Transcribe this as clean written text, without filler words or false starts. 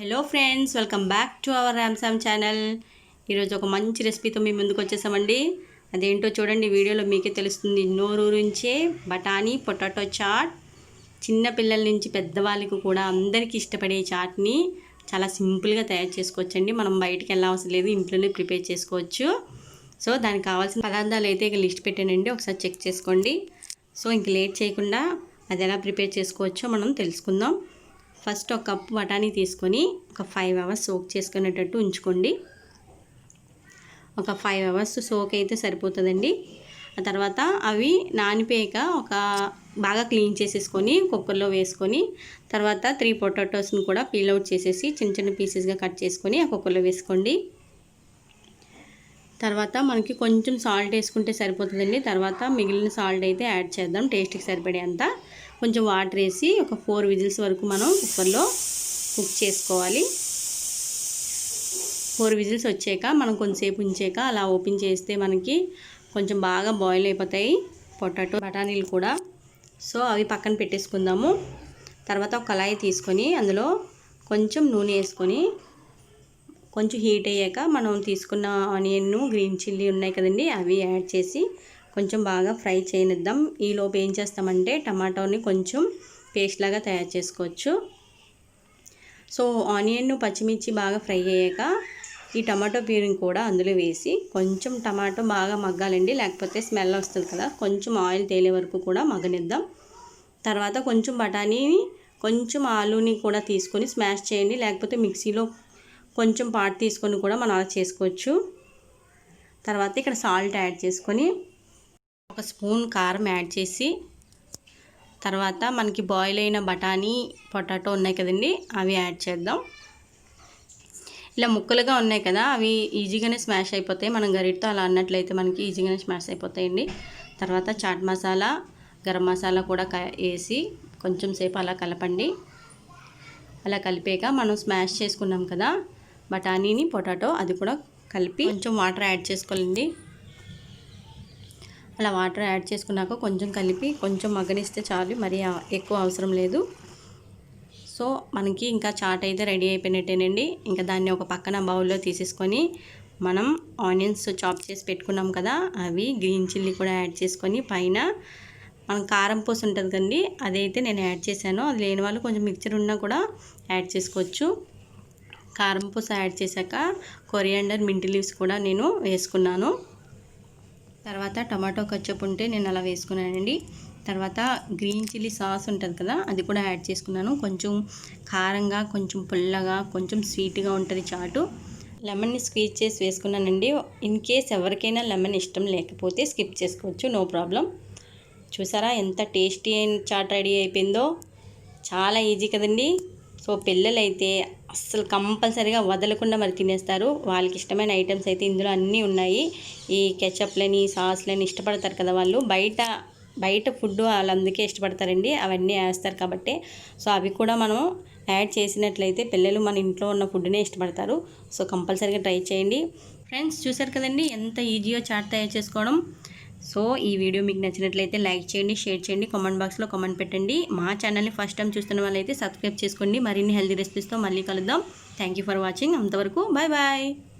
Hello friends, welcome back to our RamSam channel. ఈరోజు ఒక మంచి రెసిపీతో మీ ముందుకు వచ్చేసామండి. అదేంటో చూడండి, వీడియోలో మీకే తెలుస్తుంది. నోరూరించే బఠానీ పొటాటో చాట్. చిన్న పిల్లల నుంచి పెద్దవాళ్ళకి కూడా అందరికీ ఇష్టపడే చాట్ని చాలా సింపుల్గా తయారు చేసుకోవచ్చండి. మనం బయటికి వెళ్ళవసరం లేదు, ఇంట్లోనే ప్రిపేర్ చేసుకోవచ్చు. సో దానికి కావాల్సిన పదార్థాలు అయితే ఇక లిస్ట్ పెట్టానండి, ఒకసారి చెక్ చేసుకోండి. సో ఇంక లేట్ చేయకుండా అది ఎలా ప్రిపేర్ చేసుకోవచ్చో మనం తెలుసుకుందాం. ఫస్ట్ ఒక కప్పు బఠానీ తీసుకొని ఒక 5 అవర్స్ సోక్ చేసుకునేటట్టు ఉంచుకోండి. ఒక 5 అవర్స్ సోక్ అయితే సరిపోతుందండి. ఆ తర్వాత అవి నానిపోయాక బాగా క్లీన్ చేసేసుకొని కుక్కర్లో వేసుకొని, తర్వాత 3 పొటాటోస్ని కూడా పీల్ అవుట్ చేసేసి చిన్న చిన్న పీసెస్గా కట్ చేసుకొని ఆ కుక్కర్లో వేసుకోండి. తర్వాత మనకి కొంచెం సాల్ట్ వేసుకుంటే సరిపోతుందండి. తర్వాత మిగిలిన సాల్ట్ అయితే యాడ్ చేద్దాం టేస్ట్కి సరిపడేంత. కొంచెం వాటర్ వేసి ఒక 4 విజిల్స్ వరకు మనం కుక్కర్లో కుక్ చేసుకోవాలి. 4 విజిల్స్ వచ్చాక మనం కొంచెంసేపు ఉంచాక అలా ఓపెన్ చేస్తే మనకి కొంచెం బాగా బాయిల్ అయిపోతాయి బఠానీలు కూడా. సో అవి పక్కన పెట్టేసుకుందాము. తర్వాత ఒక కళాయి తీసుకొని అందులో కొంచెం నూనె వేసుకొని కొంచెం హీట్ అయ్యాక మనం తీసుకున్న ఆనియన్, గ్రీన్ చిల్లీ ఉన్నాయి కదండి, అవి యాడ్ చేసి కొంచెం బాగా ఫ్రై చేయనిద్దాం. ఈలోపు ఏం చేస్తామంటే టమాటోని కొంచెం పేస్ట్ లాగా తయారు చేసుకోవచ్చు. సో ఆనియన్, పచ్చిమిర్చి బాగా ఫ్రై అయ్యాక ఈ టమాటో ప్యూరీని కూడా అందులో వేసి కొంచెం టమాటో బాగా మగ్గాలండి, లేకపోతే స్మెల్ వస్తుంది కదా. కొంచెం ఆయిల్ తేలే వరకు కూడా మగ్గనిద్దాం. తర్వాత కొంచెం బఠానీని, కొంచెం ఆలూని కూడా తీసుకొని స్మాష్ చేయండి, లేకపోతే మిక్సీలో కొంచెం పాటు తీసుకొని కూడా మనం అలా చేసుకోవచ్చు. తర్వాత ఇక్కడ సాల్ట్ యాడ్ చేసుకొని ఒక స్పూన్ కారం యాడ్ చేసి, తర్వాత మనకి బాయిల్ అయిన బఠానీ, పొటాటో ఉన్నాయి కదండి, అవి యాడ్ చేద్దాం. ఇలా ముక్కలుగా ఉన్నాయి కదా, అవి ఈజీగానే స్మాష్ అయిపోతాయి. మనం గరిటతో అలా అన్నట్లయితే మనకి ఈజీగానే స్మాష్ అయిపోతాయండి. తర్వాత చాట్ మసాలా, గరం మసాలా కూడా వేసి కొంచెం సేపు అలా కలపండి. అలా కలిపాక మనం స్మాష్ చేసుకున్నాం కదా బఠానీని, పొటాటో, అది కూడా కలిపి కొంచెం వాటర్ యాడ్ చేసుకోవాలండి. అలా వాటర్ యాడ్ చేసుకున్నాక కొంచెం కలిపి కొంచెం మగ్గనిస్తే చాలు, మరీ ఎక్కువ అవసరం లేదు. సో మనకి ఇంకా చాట్ అయితే రెడీ అయిపోయినట్టేనండి. ఇంకా దాన్ని ఒక పక్కన బౌల్లో తీసేసుకొని మనం ఆనియన్స్ చాప్ చేసి పెట్టుకున్నాం కదా, అవి, గ్రీన్ చిల్లీ కూడా యాడ్ చేసుకొని పైన మనం కారం పూస ఉంటుంది కదండి, అదైతే నేను యాడ్ చేశాను. అది లేని వాళ్ళు కొంచెం మిక్చర్ ఉన్నా కూడా యాడ్ చేసుకోవచ్చు. కారం పూస యాడ్ చేశాక కొరియాండర్, మింట్ లీవ్స్ కూడా నేను వేసుకున్నాను. తర్వాత టమాటో కచ్చప్ ఉంటే నేను అలా వేసుకున్నానండి. తర్వాత గ్రీన్ చిల్లీ సాస్ ఉంటుంది కదా, అది కూడా యాడ్ చేసుకున్నాను. కొంచెం కారంగా, కొంచెం పుల్లగా, కొంచెం స్వీట్గా ఉంటుంది చాటు. లెమన్ని స్క్వీజ్ చేసి వేసుకున్నానండి. ఇన్ కేస్ ఎవరికైనా లెమన్ ఇష్టం లేకపోతే స్కిప్ చేసుకోవచ్చు, నో ప్రాబ్లం. చూసారా ఎంత టేస్టీ అయిన చాట్ రెడీ అయిపోయిందో. చాలా ఈజీ కదండి. సో పిల్లలైతే అస్సలు కంపల్సరీగా వదలకుండా మరి తినేస్తారు. వాళ్ళకి ఇష్టమైన ఐటమ్స్ అయితే ఇందులో అన్నీ ఉన్నాయి. ఈ కెచప్లని, సాస్లని ఇష్టపడతారు కదా వాళ్ళు. బయట ఫుడ్ వాళ్ళు అందుకే ఇష్టపడతారండి, అవన్నీ వేస్తారు కాబట్టి. సో అవి కూడా మనం యాడ్ చేసినట్లయితే పిల్లలు మన ఇంట్లో ఉన్న ఫుడ్నే ఇష్టపడతారు. సో కంపల్సరీగా ట్రై చేయండి. ఫ్రెండ్స్ చూసారు కదండి ఎంత ఈజీగా చాట్ తయారు చేసుకోవడం. సో ఈ వీడియో మీకు నచ్చినట్లయితే లైక్ చేయండి, షేర్ చేయండి, కామెంట్ బాక్స్లో కామెంట్ పెట్టండి. మా ఛానల్ని ఫస్ట్ టైం చూస్తున్న వాళ్ళైతే సబ్స్క్రైబ్ చేసుకోండి. మరిన్ని హెల్తీ రెసిపీస్తో మళ్ళీ కలుద్దాం. Thank you for watching. అంతవరకు బాయ్ బాయ్.